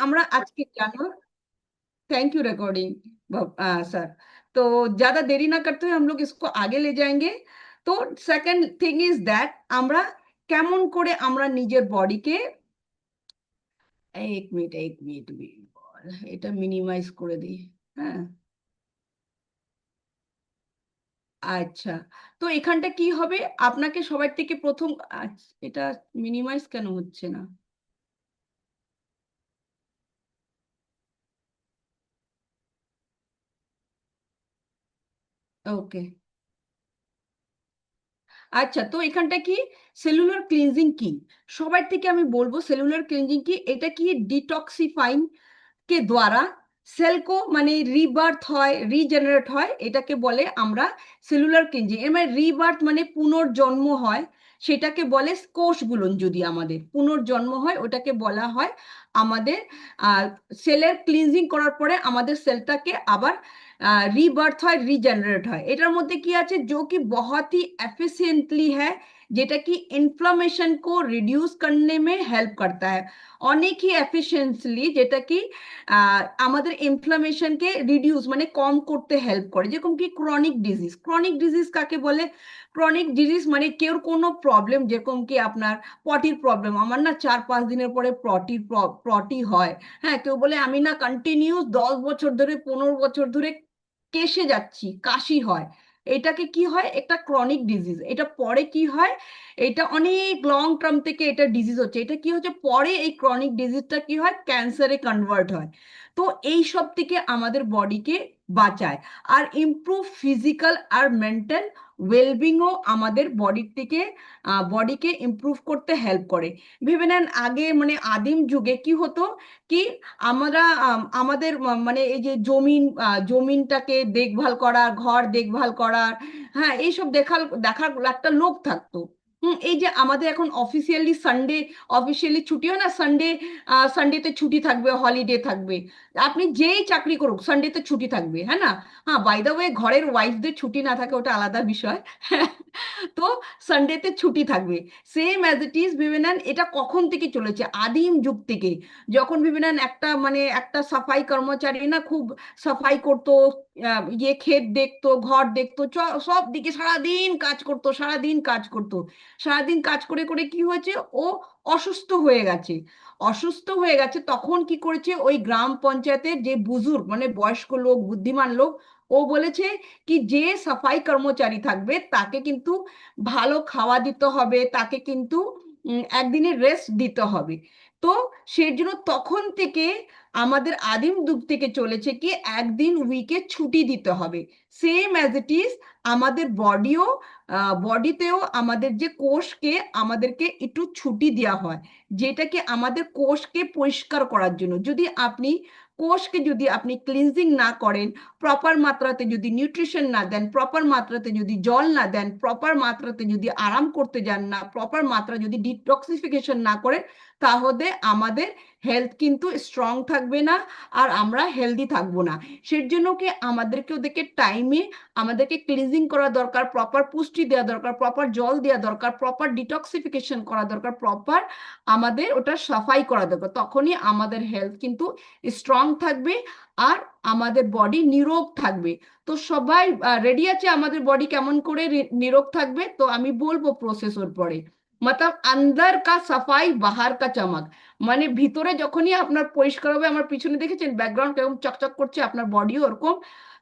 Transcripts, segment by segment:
আমরা আজকে জানো। Thank you recording sir. तो ज्यादा देरी ना करते हुए हम लोग इसको आगे ले जाएंगे। তো সেকেন্ড থিং ইজ দ্যাট আমরা কেমন করে আমরা নিজের বডিকে, এক মিনিট এটা মিনিমাইজ করে দিই। হ্যাঁ, আচ্ছা। তো এখানটা কি হবে, আপনাকে সবার থেকে প্রথম এটা মিনিমাইজ কেন হচ্ছে না? ওকে, আচ্ছা। তো এখানটা কি সেলুলার ক্লিনজিং কি, সবার থেকে আমি বলবো সেলুলার ক্লিনজিং কি, এটা কি ডিটক্সিফাইং के द्वारा সেল কো মানে রিবার্থ হয়, রিজেনারেট হয়, এটাকে বলে আমরা সেলুলার ক্লিনজিং। এর মানে রিবার্থ মানে পুনর্জন্ম হয়, সেটাকে বলে কোষগুলো যদি আমাদের পুনর্জন্ম হয় ওটাকে বলা হয় আমাদের সেলের ক্লিনজিং করার পরে আমাদের সেলটাকে আবার রিবার্থ হয়, রিজেনারেट হয়। এটার মধ্যে কি আছে जो कि बहुत ही एफिशिएंटली है, যেটা কি ইনফ্লামেশন को रिड्यूस करने में हेल्प करता है অনেক ही এফিসিয়েন্টলি, যেটা কি আমাদের ইনফ্লামেশনকে রিডিউস মানে কম করতে হেল্প করে। যেরকম কি ক্রনিক ডিজিজ, ক্রনিক ডিজিজ কাকে বলে? ক্রনিক ডিজিজ মানে কেউ কোনো প্রবলেম, যেরকম কি আপনার পটির প্রবলেম, আমার না 4-5 দিনের পরে পটি হয়। হ্যাঁ, কেউ বলে আমি না কন্টিনিউস 10 বছর ধরে 15 বছর ধরে কেসে যাচ্ছি, কাশি হয়। এটাকে কি হয়, একটা ক্রনিক ডিজিজ। এটা পরে কি হয়, এটা অনেক লং টার্ম থেকে এটা ডিজিজ হচ্ছে, এটা কি হচ্ছে পরে এই ক্রনিক ডিজিজটা কি হয় ক্যান্সারে কনভার্ট হয়। তো এই সব থেকে আমাদের বডিকে বাঁচায়, আর ইমপ্রুভ ফিজিক্যাল আর মেন্টাল ওয়েলবিংও আমাদের বডির থেকে বডিকে ইমপ্রুভ করতে হেল্প করে। ভেবে নেন আগে মানে আদিম যুগে কি হতো, কি আমরা আমাদের মানে এই যে জমিনটাকে দেখভাল করা, ঘর দেখভাল করা, হ্যাঁ এইসব দেখার একটা লোক থাকতো। এই যে আমাদের এখন অফিসিয়ালি ছুটি হয় না, সানডেতে ছুটি থাকবে, হলিডে থাকবে। আপনি যেই চাকরি করুক সানডেতে ছুটি থাকবে, হ্যাঁ না? হ্যাঁ, বাই দ্য ওয়ে ঘরের ওয়াইফদের ছুটি না থাকে ওটা আলাদা বিষয়। তো সানডেতে ছুটি থাকবে। সেম অ্যাজ ইট ইজ ভেবে নেন এটা কখন থেকে চলেছে, আদিম যুগ থেকে। যখন ভেবে নেন একটা মানে একটা সাফাই কর্মচারী না খুব সাফাই করতো, ইয়ে ক্ষেত দেখতো, ঘর দেখতো, সব দিকে সারাদিন কাজ করতো, সারাদিন কাজ করতো। সারাদিন কাজ করে করে কি হয়েছে, ও অসুস্থ হয়ে গেছে। অসুস্থ হয়ে গেছে তখন কি করেছে ওই গ্রাম পঞ্চায়েতের যে বুজুর্গ মানে বয়স্ক লোক, বুদ্ধিমান লোক, ও বলেছে কি যে সাফাই কর্মচারী থাকবে তাকে কিন্তু ভালো খাওয়া দিতে হবে, তাকে কিন্তু একদিনের রেস্ট দিতে হবে। তো সেই জন্য তখন থেকে আমাদের আদিম যুগ থেকে চলেছে কি একদিন উইকে ছুটি দিতে হবে। সেম অ্যাজ ইট ইজ আমাদের বডিতেও আমাদের যে কোষকে আমাদেরকে একটু ছুটি দেওয়া হয়, যেটাকে আমাদের কোষকে পরিষ্কার করার জন্য। যদি আপনি ক্লিনজিং না করেন, প্রপার মাত্রাতে যদি নিউট্রিশন না দেন, প্রপার মাত্রাতে যদি জল না দেন, প্রপার মাত্রাতে যদি আরাম করতে যান না, প্রপার মাত্রা যদি ডিটক্সিফিকেশন না করেন, তাহলে আমাদের হেলথ কিন্তু স্ট্রং থাকবে না, আর আমরা হেলদি থাকবো না। সেই জন্য কি আমাদেরকে ওদেরকে টাইমে আমাদেরকে ক্লিনজিং করা দরকার, প্রপার পুষ্টি দেওয়া দরকার, প্রপার জল দেওয়া দরকার, প্রপার ডিটক্সিফিকেশন করা দরকার, প্রপার আমাদের ওটা সাফাই করা দরকার। তখনই আমাদের হেলথ কিন্তু স্ট্রং থাকবে, আর আমাদের বডি নিরোগ থাকবে। তো সবাই রেডি আছে আমাদের বডি কেমন করে নিরোগ থাকবে? তো আমি বলবো প্রসেসর পরে। मतलब अंदर का सफाई बाहर का चमक, মানে ভিতরে যখনই আপনার পরিষ্কার হবে, আমার পিছনে দেখেছেন ব্যাকগ্রাউন্ড কেমন চকচক করছে, আপনার বডিও ওরকম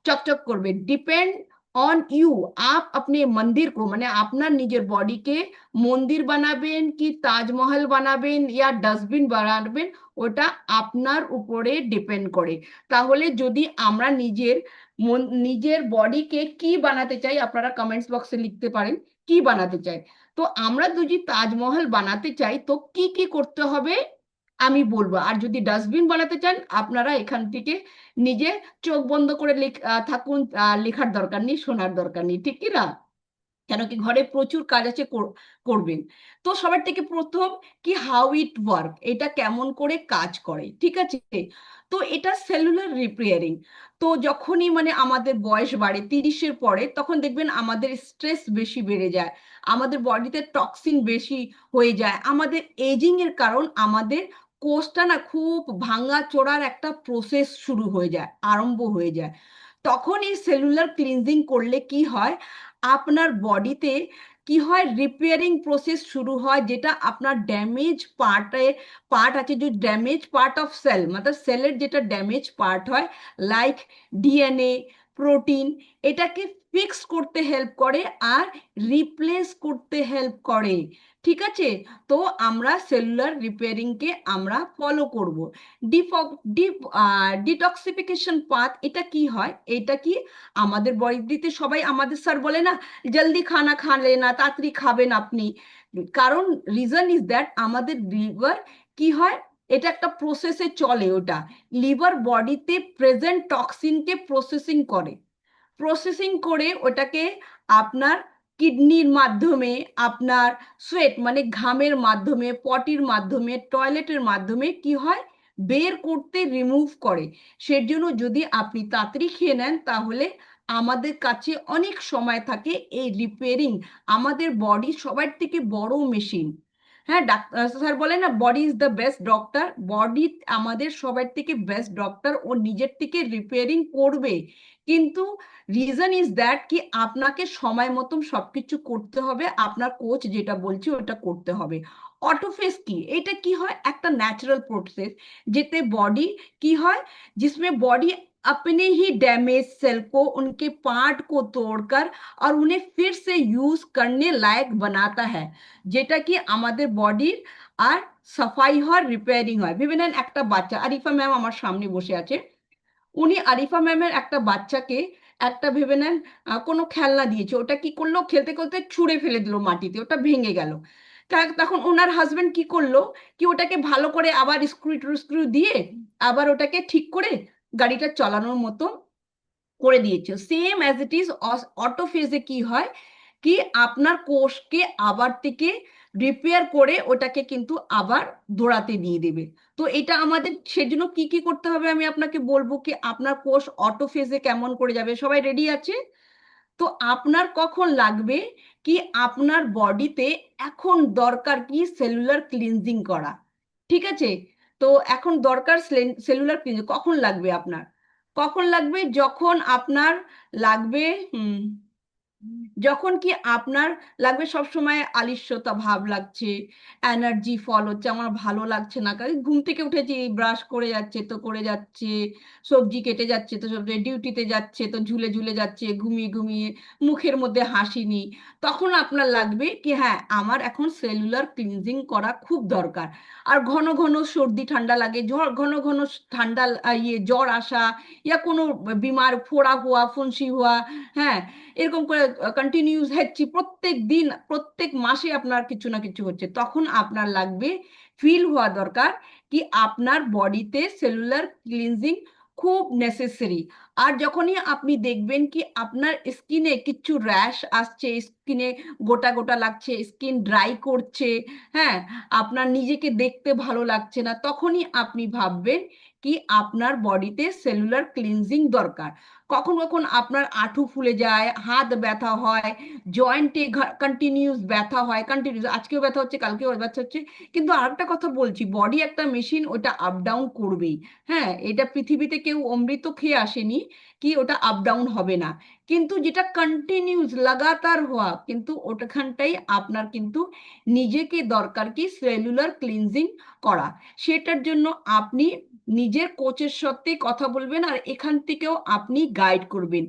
চকচক করবে। ডিপেন্ড অন ইউ, আপ আপনি মন্দির কো মানে আপনার নিজের বডিকে মন্দির বানাবেন কি তাজমহল বানাবেন ইয়া ডাস্টবিন বানাবেন, ওটা আপনার উপরে ডিপেন্ড করে। তাহলে যদি আমরা নিজের বডিকে কি বানাতে চাই, আপনারা কমেন্টস বক্সে লিখতে পারেন কি বানাতে চাই। তো আমরা যদি তাজমহল বানাতে চাই তো কি কি করতে হবে আমি বলবো। আর যদি ডাস্টবিন বানাতে চান আপনারা এখান থেকে নিজে চোখ বন্ধ করে থাকুন, লেখার দরকার নেই, শোনার দরকার নেই, ঠিক কি না? কেন কি ঘরে প্রচুর কাজ আছে, করবেন। তো সবার থেকে প্রথম কি হাউ ইট ওয়ার্ক, এটা কেমন করে কাজ করে, ঠিক আছে? তো এটা সেলুলার রিপেয়ারিং। তো যখনই মানে আমাদের বয়স বাড়ে 30-এর পরে, তখন দেখবেন আমাদের স্ট্রেস বেশি বেড়ে যায়, আমাদের বডিতে টক্সিন বেশি হয়ে যায়, আমাদের এজিং এর কারণ আমাদের কোষটা না খুব ভাঙা চোরার একটা প্রসেস শুরু হয়ে যায়, আরম্ভ হয়ে যায়। তখন এই সেলুলার ক্লিনজিং করলে কি হয়, আপনার বডিতে কি হয়, রিপেয়ারিং প্রসেস শুরু হয়, যেটা আপনার ড্যামেজ পার্ট আছে, যে ড্যামেজ পার্ট অফ সেল, মানে সেলের যেটা ড্যামেজ পার্ট হয়, লাইক ডিএনএ, প্রোটিন, এটাকে ফিক্স করতে হেল্প করে আর রিপ্লেস করতে হেল্প করে। ঠিক আছে? তো আমরা সেলুলার রিপেয়ারিংকে আমরা ফলো করব। ডিটক্সিফিকেশন পাথ, এটা কি হয়, এটা কি আমাদের বডিতে সবাই, আমাদের স্যার বলে না জলদি খানা খালে না, তাড়াতাড়ি খাবেন আপনি, কারণ রিজন ইজ দ্যাট আমাদের লিভার কি হয়, এটা একটা প্রসেসে চলে, ওটা লিভার বডিতে প্রেজেন্ট টক্সিনকে প্রসেসিং করে ওটাকে আপনার কিডনির মাধ্যমে, আপনার সোয়েট মানে ঘামের মাধ্যমে, পটির মাধ্যমে, টয়লেটের মাধ্যমে কি হয়, বের করতে, রিমুভ করে। সের জন্য যদি আপনি তাড়াতাড়ি খেয়ে নেন, তাহলে আমাদের কাছে অনেক সময় থাকে এই রিপেয়ারিং। আমাদের বডি সবার থেকে বড় মেশিন। হ্যাঁ, ডাক্তার স্যার বলে না body is the best doctor, body আমাদের সবার থেকে বেস্ট ডক্টর, ও নিজের থেকে রিপেয়ারিং করবে। কিন্তু রিজন ইজ দ্যাট কি আপনাকে সময় মতন সবকিছু করতে হবে, আপনার কোচ যেটা বলছে ওটা করতে হবে। ऑटोफेज की এটা কি হয়, একটা ন্যাচারাল প্রসেস, যেতে বডি কি হয়, जिसमें बॉडी अपने ही डैमेज सेल को, उनके पार्ट को तोड़कर और उन्हें फिर से यूज करने लायक बनाता है, যেটা কি আমাদের বডির আর সাফাই হয়, রিপেয়ারিং হয়। ভেবে নেন একটা বাচ্চা, আরিফা ম্যাম আমার সামনে বসে আছে, উনি আরিফা ম্যামের একটা বাচ্চাকে একটা ভেবে নেন কোনো খেলনা দিয়েছে, ওটা কি করলো, খেলতে খেলতে ছুঁড়ে ফেলে দিল মাটিতে, ওটা ভেঙে গেল। তখন ওনার হাজবেন্ড কি করলো, কি ওটাকে ভালো করে আবার স্ক্রু দিয়ে আবার ওটাকে ঠিক করে গাড়িটা চালানোর মতো করে দিয়েছে। সেম অ্যাজ ইট ইজ অটোফেজে কি হয়, কি আপনার কোষকে আবার থেকে রিপেয়ার করে ওটাকে কিন্তু আবার দৌড়াতে দিয়ে দেবে। তো এটা আমাদের সেজন্য কি কি করতে হবে আমি আপনাকে বলবো, কি আপনার কোষ অটোফেজে কেমন করে যাবে। সবাই রেডি আছে? তো আপনার কখন লাগবে, কি আপনার বডিতে এখন দরকার কি সেলুলার ক্লিনজিং করা। ঠিক আছে? তো এখন দরকার সেলুলার ক্লিনজিং কখন লাগবে আপনার, কখন লাগবে, যখন আপনার লাগবে, যখন কি আপনার লাগবে সব সময় আলিস্যতা ভাব লাগছে, এনার্জি ফল হচ্ছে, আমার ভালো লাগছে না, কারণ ঘুম থেকে উঠেছি, ব্রাশ করে যাচ্ছে তো করে যাচ্ছে, সবজি কেটে যাচ্ছে তো সবজি, ডিউটিতে যাচ্ছে তো ঝুলে ঝুলে যাচ্ছে, ঘুমিয়ে ঘুমিয়ে, মুখের মধ্যে হাসি নেই, তখন আপনার লাগবে কি হ্যাঁ আমার এখন সেলুলার ক্লিনজিং করা খুব দরকার। আর ঘন ঘন সর্দি ঠান্ডা লাগে, ঘন ঘন ঠান্ডা জ্বর আসা, ইয়া কোনো বিমার, ফোড়া হওয়া, ফুंसी হওয়া, হ্যাঁ, এরকম করে কন্টিনিউস হচ্ছে, প্রত্যেক দিন প্রত্যেক মাসে আপনার কিছু না কিছু হচ্ছে, তখন আপনার লাগবে, ফিল হওয়া দরকার কি আপনার বডিতে সেলুলার ক্লিনজিং খুব নেসেসারি। আর যখনই আপনি দেখবেন কি আপনার স্কিনে কিছু র্যাশ আসছে, স্কিনে গোটা গোটা লাগছে, স্কিন ড্রাই করছে, হ্যাঁ, আপনার নিজেকে দেখতে ভালো লাগছে না, তখনই আপনি ভাববেন কি আপনার বডিতে সেলুলার ক্লিনজিং দরকার। কখন কখন আপনার আঁঠু ফুলে যায়, হাত ব্যথা হয়, জয়েন্টে কন্টিনিউস ব্যথা হয়, কন্টিনিউস আজকেও ব্যথা হচ্ছে, কালকেও ব্যথা হচ্ছে। কিন্তু আরেকটা কথা বলছি, বডি একটা মেশিন, ওটা আপ ডাউন করবেই। হ্যাঁ, এটা পৃথিবীতে কেউ অমৃত খেয়ে আসেনি, কি ওটা আপ ডাউন হবে না। কিন্তু যেটা কন্টিনিউস লাগাতার হওয়া, কিন্তু ওটাখানটাই আপনার কিন্তু নিজেকে দরকার কি সেলুলার ক্লিনজিং করা। সেটার জন্য আপনি নিজের কোচের সাথে কথা বলবেন, আর এখান থেকেও আপনি গাইড করবেন,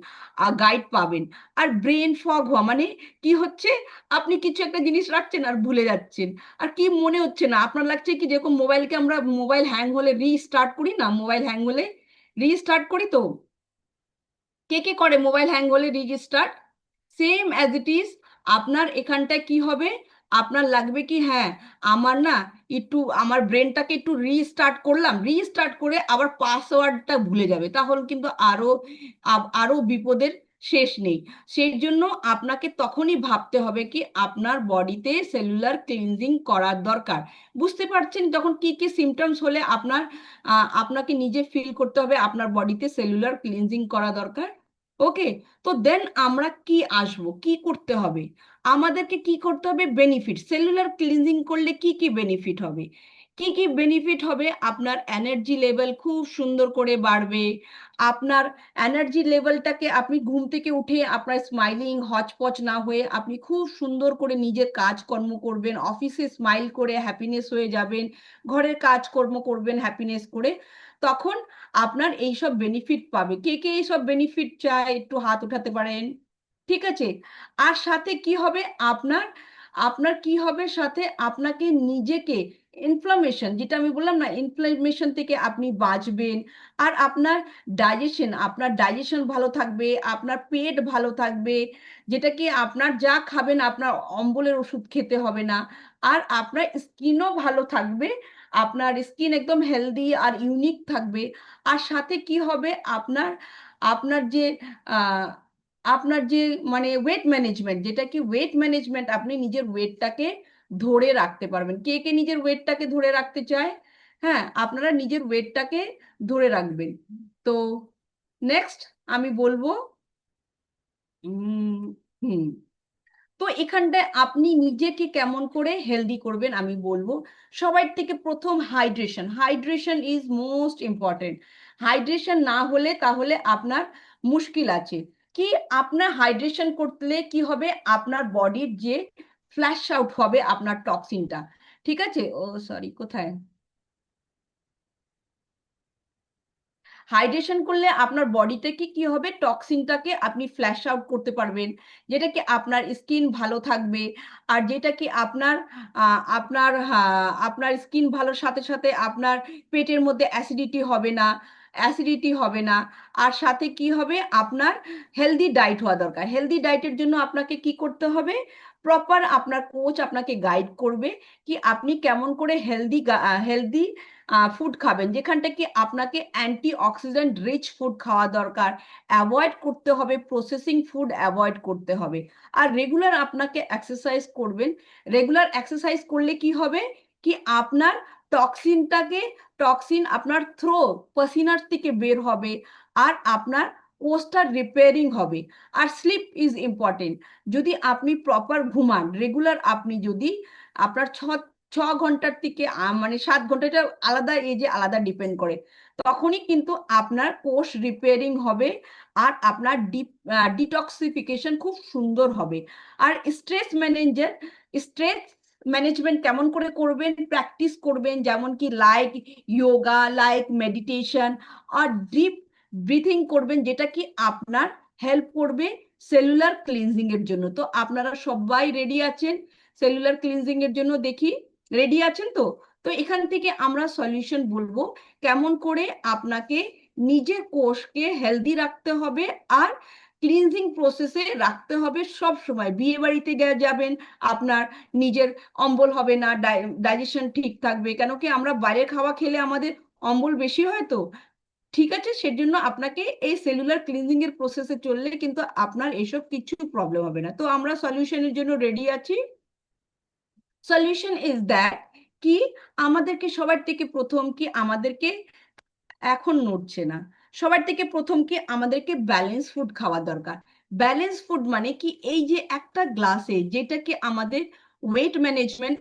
গাইড পাবেন। আর ব্রেন ফগ হওয়া মানে কি হচ্ছে, আপনি কিছু একটা জিনিস রাখছেন আর ভুলে যাচ্ছেন, আর কি মনে হচ্ছে না, আপনার লাগছে কি যেরকম মোবাইলকে আমরা মোবাইল হ্যাং হলে রিস্টার্ট করি না, মোবাইল হ্যাং হলে রিস্টার্ট করি, তো কে কে করে মোবাইল হ্যাং হলে restart, same as it is আপনার এখানটায় কি হবে, আপনার লাগবে কি হ্যাঁ আমার না একটু আমার ব্রেনটাকে একটু রিস্টার্ট করলাম, রিস্টার্ট করে আবার পাসওয়ার্ডটা ভুলে যাবে, তাহলে কিন্তু আরো আরো বিপদের শেষ নেই। সেই জন্য আপনাকে তখনই ভাবতে হবে কি আপনার বডিতে সেলুলার ক্লিনজিং করার দরকার। বুঝতে পারছেন যখন কি কি সিমটমস হলে আপনার আপনাকে নিজে ফিল করতে হবে আপনার বডিতে সেলুলার ক্লিনজিং করা দরকার। ওকে, তো দেন আমরা কি আসবো, কি করতে হবে, আমাদেরকে কি করতে হবে, বেনিফিট, সেলুলার ক্লিনজিং করলে কি কি বেনিফিট হবে। কি কি বেনিফিট হবে? আপনার এনার্জি লেভেল খুব সুন্দর করে বাড়বে। আপনার এনার্জি লেভেলটাকে আপনি ঘুম থেকে উঠে আপনার স্মাইলিং হচপচ না হয়ে আপনি খুব সুন্দর করে নিজের কাজকর্ম করবেন, অফিসে স্মাইল করে হ্যাপিনেস হয়ে যাবেন, ঘরের কাজকর্ম করবেন হ্যাপিনেস করে। তখন আপনার এইসব বেনিফিট পাবে। কে কে এইসব বেনিফিট চায় একটু হাত উঠাতে পারেন। ঠিক আছে। আর সাথে কি হবে আপনার, আপনার কি হবে সাথে, আপনাকে নিজেকে ইনফ্লামেশন, যেটা আমি বললাম না, ইনফ্লামেশন থেকে আপনি বাঁচবেন। আর আপনার ডাইজেশন, আপনার ডাইজেশন ভালো থাকবে, আপনার পেট ভালো থাকবে, যেটা কি আপনার যা খাবেন আপনার অম্বলের ওষুধ খেতে হবে না। আর আপনার স্কিনও ভালো থাকবে, আপনার স্কিন একদম হেলদি আর ইউনিক থাকবে। আর সাথে কি হবে আপনার, আপনার যে আহ, আপনার যে মানে ওয়েট ম্যানেজমেন্ট, যেটা কি ওয়েট ম্যানেজমেন্ট, আপনি নিজের ওয়েটটাকে ধরে রাখতে পারবেন। কে কে নিজের ওয়েটটাকে ধরে রাখতে চায়? হ্যাঁ, আপনারা নিজের ওয়েটটাকে ধরে রাখবেন। তো নেক্সট আমি বলবো, হুম, তো এখানটায় আপনি নিজেকে কেমন করে হেলদি করবেন আমি বলবো। সবার থেকে প্রথম hydration, hydration is most important. Hydration না হলে তাহলে আপনার মুশকিল আছে। কি, আপনার হাইড্রেশন করলে কি হবে, আপনার বডির যে ফ্ল্যাশ আউট হবে আপনার টক্সিনটা। ঠিক আছে, ও সরি, কোথায়, হাইড্রেশন করলে আপনার বডিতে কি কি হবে, টক্সিনটাকে আপনি ফ্ল্যাশ আউট করতে পারবেন, যেটা কি আপনার স্কিন ভালো থাকবে। আর যেটা কি আপনার আপনার স্কিন ভালোর সাথে সাথে আপনার পেটের মধ্যে অ্যাসিডিটি হবে না, অ্যাসিডিটি হবে না। আর সাথে কি হবে, আপনার হেলদি ডায়েট হওয়া দরকার। হেলদি ডায়েটের জন্য আপনাকে কি করতে হবে, প্রপার আপনার কোচ আপনাকে গাইড করবে কি আপনি কেমন করে হেলদি হেলদি ফুড খাবেন, যেখানটা কি আপনাকে অ্যান্টি অক্সিডেন্ট রিচ ফুড খাওয়া দরকার, অ্যাভয়েড করতে হবে, প্রসেসিং ফুড অ্যাভয়েড করতে হবে। আর রেগুলার আপনাকে এক্সারসাইজ করবেন। রেগুলার এক্সারসাইজ করলে কি হবে, কি আপনার টক্সিনটাকে, টক্সিন আপনার পাসিনার থেকে বের হবে। আর আপনার কোষটা রিপেয়ারিং হবে। আর স্লিপ ইজ ইম্পর্টেন্ট। যদি আপনি প্রপার ঘুমান, রেগুলার আপনি যদি আপনার 6 ঘন্টার থেকে মানে 7 ঘন্টাটা আলাদা এজে আলাদা ডিপেন্ড করে, তখনই কিন্তু আপনার কোষ রিপেয়ারিং হবে। আর আপনার ডিটক্সিফিকেশন খুব সুন্দর হবে। আর স্ট্রেস ম্যানেজমেন্ট কেমন করে করবেন, প্র্যাকটিস করবেন, যেমন কি লাইক যোগা, লাইক মেডিটেশন, আর ডিপ ব্রিথিং করবেন, যেটা কি আপনার হেল্প করবে সেলুলার ক্লিনজিং এর জন্য। তো আপনারা সবাই রেডি আছেন সেলুলার ক্লিনজিং এর জন্য? দেখি রেডি আছেন তো? তো এখান থেকে আমরা সলিউশন বলবো কেমন করে আপনাকে নিজের কোষকে হেলদি রাখতে হবে আর ক্লিনজিং প্রসেসে রাখতে হবে। সব সময় বিয়ে বাড়িতে যাবেন, আপনার নিজের অম্বল হবে না, ডাইজেশন ঠিক থাকবে। কেন কি আমরা বাইরের খাওয়া খেলে আমাদের অম্বল বেশি হয় তো। ঠিক আছে, সেজন্য আপনাকে এই সেলুলার ক্লিনজিং এর প্রসেসে চললে কিন্তু আপনার এসব কিছু প্রবলেম হবে না। তো আমরা সলিউশনের জন্য রেডি আছি। সলিউশন ইজ দ্যাট, কি আমাদেরকে সবার থেকে প্রথম কি আমাদেরকে, এখন নড়ছে না, সবার থেকে প্রথম কি আমাদেরকে ব্যালেন্স ফুড খাওয়া দরকার। ব্যালেন্স ফুড মানে কি, এই যে একটা গ্লাসে যেটা কি আমাদের wait management,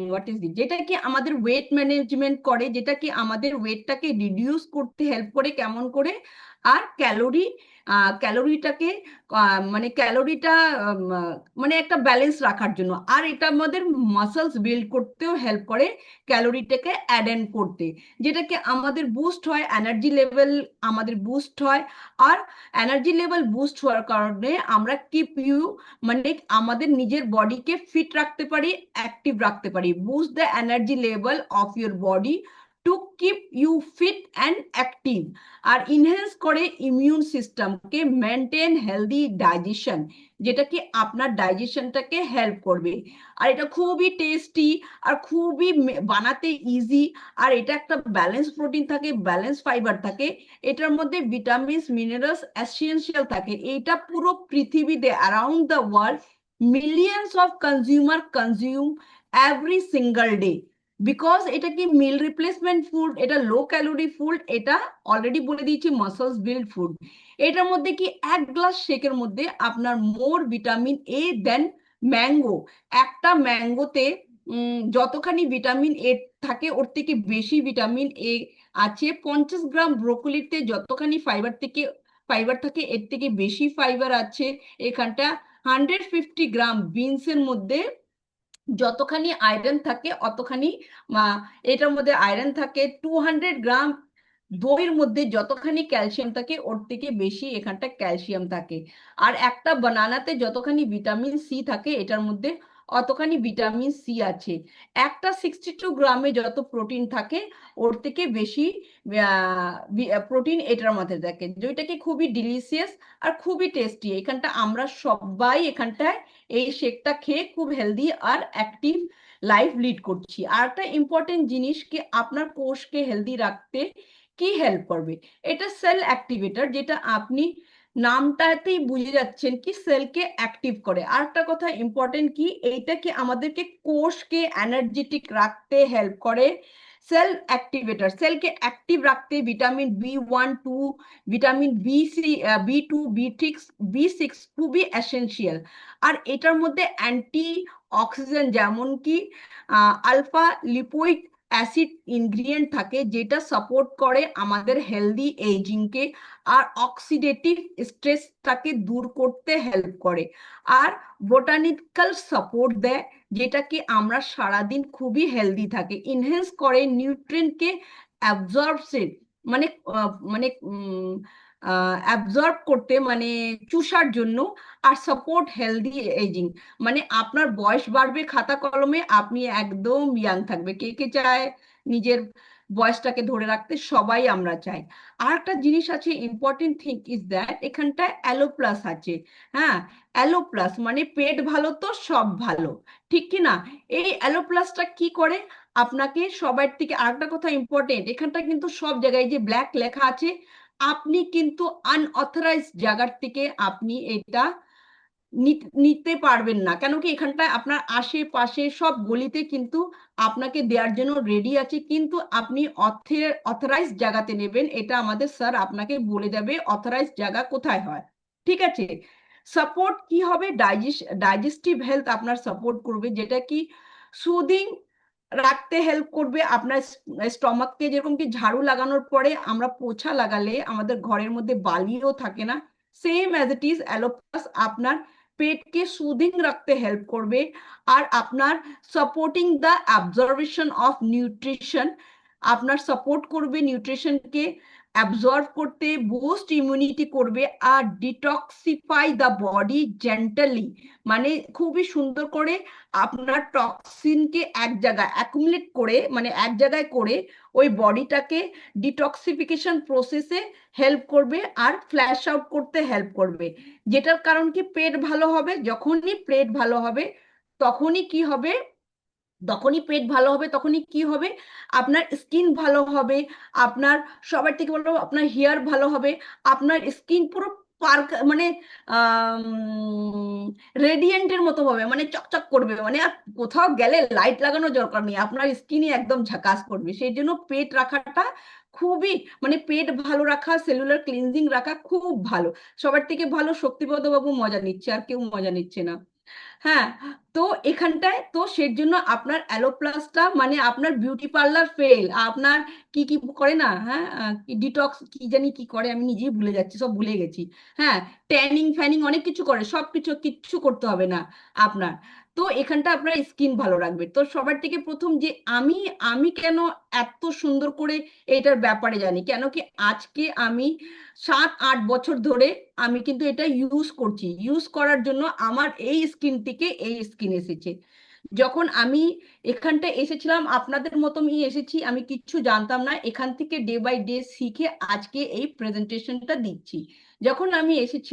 what is it, যেটা কি আমাদের ওয়েট ম্যানেজমেন্ট করে, যেটা কি আমাদের ওয়েটটাকে রিডিউস করতে হেল্প করে কেমন করে, আর ক্যালোরিটাকে মানে ক্যালোরিটা মানে একটা ব্যালেন্স রাখার জন্য, আর এটা আমাদের মাসলস বিল্ড করতেও হেল্প করে, ক্যালোরিটাকে অ্যাড করতে, যেটাকে আমাদের বুস্ট হয়, এনার্জি লেভেল আমাদের বুস্ট হয়। আর এনার্জি লেভেল বুস্ট হওয়ার কারণে আমরা কিপ ইউ মানে আমাদের নিজের বডিকে ফিট রাখতে পারি, অ্যাক্টিভ রাখতে পারি। Boost the energy level of your body to keep you fit and active. আর ইনহেন্স করে ইমিউন সিস্টেমকে, মেনটেন হেলদি ডাইজেশন, যেটা কি আপনার ডাইজেশনটাকে হেল্প করবে। আর এটা খুবই টেস্টি আর খুবই বানাতে ইজি। আর এটা একটা ব্যালেন্স প্রোটিন থাকে, ব্যালেন্স ফাইবার থাকে, এটার মধ্যে ভিটামিনস মিনারেলস এসেনশিয়াল থাকে। এইটা পুরো পৃথিবীতে around the world millions of consumer consume every single day. Because এটা কি মিল রিপ্লেসমেন্ট ফুড, এটা লো ক্যালোরি ফুড, এটা অলরেডি বলে দিয়েছি মাসলস বিল্ড ফুড। এটার মধ্যে কি এক গ্লাস শেকের মধ্যে আপনার মোর ভিটামিন এ দেন ম্যাঙ্গো। একটা ম্যাঙ্গোতে যতখানি ভিটামিন এ থাকে ওর থেকে বেশি ভিটামিন এ আছে। 50 গ্রাম ব্রোকলিতে যতখানি ফাইবার থাকে এর থেকে বেশি ফাইবার আছে এখানটা। 150 গ্রাম বিনসের মধ্যে যতখানি আয়রন থাকে অতখানি এটার মধ্যে আয়রন থাকে। 200 গ্রাম দইয়ের মধ্যে যতখানি ক্যালসিয়াম থাকে ওর থেকে বেশি এখানটা ক্যালসিয়াম থাকে। আর একটা বানানাতে যতখানি ভিটামিন সি থাকে এটার মধ্যে অতখানি ভিটামিন সি আছে। একটা 62 গ্রামে যত প্রোটিন থাকে ওর থেকে বেশি প্রোটিন এটার মধ্যে থাকে, যেটাকে খুবই ডিলিশিয়াস আর খুবই টেস্টি। এখানটা আমরা সবাই এখানটায় এই শেকটা খেয়ে খুব হেলদি আর অ্যাক্টিভ লাইফ লিড করছি। আর একটা ইম্পর্টেন্ট জিনিস কি আপনার কোষকে হেলদি রাখতে কি হেল্প করবে, এটা সেল অ্যাক্টিভেটর, যেটা আপনি নামটাতেই বুঝে যাচ্ছেন কি সেলকে অ্যাক্টিভ করে। আর একটা কথা ইম্পর্টেন্ট কি, এইটা কি আমাদেরকে কোষকে এনার্জেটিক রাখতে হেল্প করে। সেল অ্যাক্টিভেটর সেলকে অ্যাক্টিভ রাখতে vitamin B1 2, vitamin B2 B6 খুবই এসেনশিয়াল। আর এটার মধ্যে অ্যান্টি অক্সিডেন্ট যেমন কি আলফা লিপোইক অ্যাসিড ইনগ্রিডিয়েন্ট থাকে, যেটা সাপোর্ট করে আমাদের হেলদি এজিংকে আর অক্সিডেটিভ স্ট্রেসটাকে দূর করতে হেল্প করে। আর বোটানিক্যাল সাপোর্ট দেয়, যেটা কি আমরা সারাদিন খুবই হেলদি থাকে। ইনহেন্স করে নিউট্রিয়েন্টকে অ্যাবজর্বশন, মানে মানে অ্যাবজর্ব করতে, মানে চুষার জন্য। আর সাপোর্ট হেলদি এজিং, মানে আপনার বয়স বাড়বে খাতা কলমে, আপনি একদম ইয়াং থাকবে। কে কে চায় নিজের বয়সটাকে ধরে রাখতে? সবাই আমরা চাই। আর একটা জিনিস আছে, ইম্পর্টেন্ট থিং ইজ দ্যাট এখানটায় অ্যালো প্লাস আছে। হ্যাঁ, অ্যালো প্লাস মানে পেট ভালো তো সব ভালো, ঠিক কি না? এই অ্যালো প্লাসটা কি করে আপনাকে সবার থেকে, আরেকটা কথা ইম্পর্টেন্ট, এখানটা কিন্তু সব জায়গায় যে ব্ল্যাক লেখা আছে, আপনি কিন্তু আনঅথরাইজড জায়গার থেকে আপনি এটা নিতে পারবেন না। কেন কি এখানটায় আপনার আশেপাশে সব গলিতে কিন্তু আপনাকে দেওয়ার জন্য রেডি আছে, কিন্তু আপনি অথরাইজড জায়গাতে নেবেন। এটা আমাদের স্যার আপনাকে বলে দেবে অথরাইজড জায়গা কোথায় হয়, ঠিক আছে? সাপোর্ট কি হবে, ডাইজেস্টিভ হেলথ আপনার সাপোর্ট করবে, যেটা কি সুদিং রাখতে হেল্প করবে আপনার স্টমাককে। যেরকম কি ঝাড়ু লাগানোর পরে আমরা পোছা লাগালে আমাদের ঘরের মধ্যে বালিও থাকে না, সেম অ্যাজ ইট ইজ অ্যালোপ্লাস আপনার পেটকে সুদিং রাখতে হেল্প করবে। আর আপনার supporting the absorption of nutrition, আপনার সাপোর্ট করবে নিউট্রিশনকে অ্যাবজর্ব করতে, বুস্ট ইমিউনিটি করবে। আর ডিটক্সিফাই দ্য বডি জেন্টালি, মানে খুবই সুন্দর করে আপনার টক্সিনকে এক জায়গায় অ্যাকুমুলেট করে, মানে এক জায়গায় করে ওই বডিটাকে ডিটক্সিফিকেশন প্রসেসে হেল্প করবে আর ফ্ল্যাশ আউট করতে হেল্প করবে। যেটার কারণ কি পেট ভালো হবে, যখনই পেট ভালো হবে তখনই কি হবে, তখনই পেট ভালো হবে, তখনই কি হবে, আপনার স্কিন ভালো হবে। আপনার সবার থেকে বলবো আপনার হেয়ার ভালো হবে, আপনার স্কিন পুরো পার্ক মানে রেডিয়েন্টের মতো হবে, মানে চকচক করবে, মানে আর কোথাও গেলে লাইট লাগানোর দরকার নেই, আপনার স্কিনই একদম ঝাকাস করবে। সেই জন্য পেট রাখাটা খুবই, মানে পেট ভালো রাখা, সেলুলার ক্লিনজিং রাখা খুব ভালো। সবার থেকে ভালো শক্তিপদ বাবু মজা নিচ্ছে, আর কেউ মজা নিচ্ছে না। হ্যাঁ, তো এখানটায় তো সেই জন্য আপনার অ্যালোপ্লাসটা, মানে আপনার বিউটি পার্লার ফেল, আপনার কি কি করে না, হ্যাঁ ডিটক্স কি জানি কি করে, আমি নিজেই ভুলে যাচ্ছি, সব ভুলে গেছি। হ্যাঁ, ট্যানিং ফ্যানিং অনেক কিছু করে, সব কিছু কিচ্ছু করতে হবে না আপনার। তো এখানটা আপনার স্কিন ভালো রাখবে। তো সবার থেকে প্রথম যে আমি আমি কেন এত সুন্দর করে এটার ব্যাপারে জানি, কেন কি আজকে আমি 7-8 বছর ধরে আমি কিন্তু এটা ইউজ করছি। ইউজ করার জন্য আমার এই স্কিন থেকে এই স্কিন এসেছে। যখন আমি এখানটা এসেছিলাম আপনাদের মতনই এসেছি, আমি কিচ্ছু জানতাম না, এখান থেকে ডে বাই ডে শিখে আজকে এই প্রেজেন্টেশনটা দিচ্ছি। যখন আমি এসেছি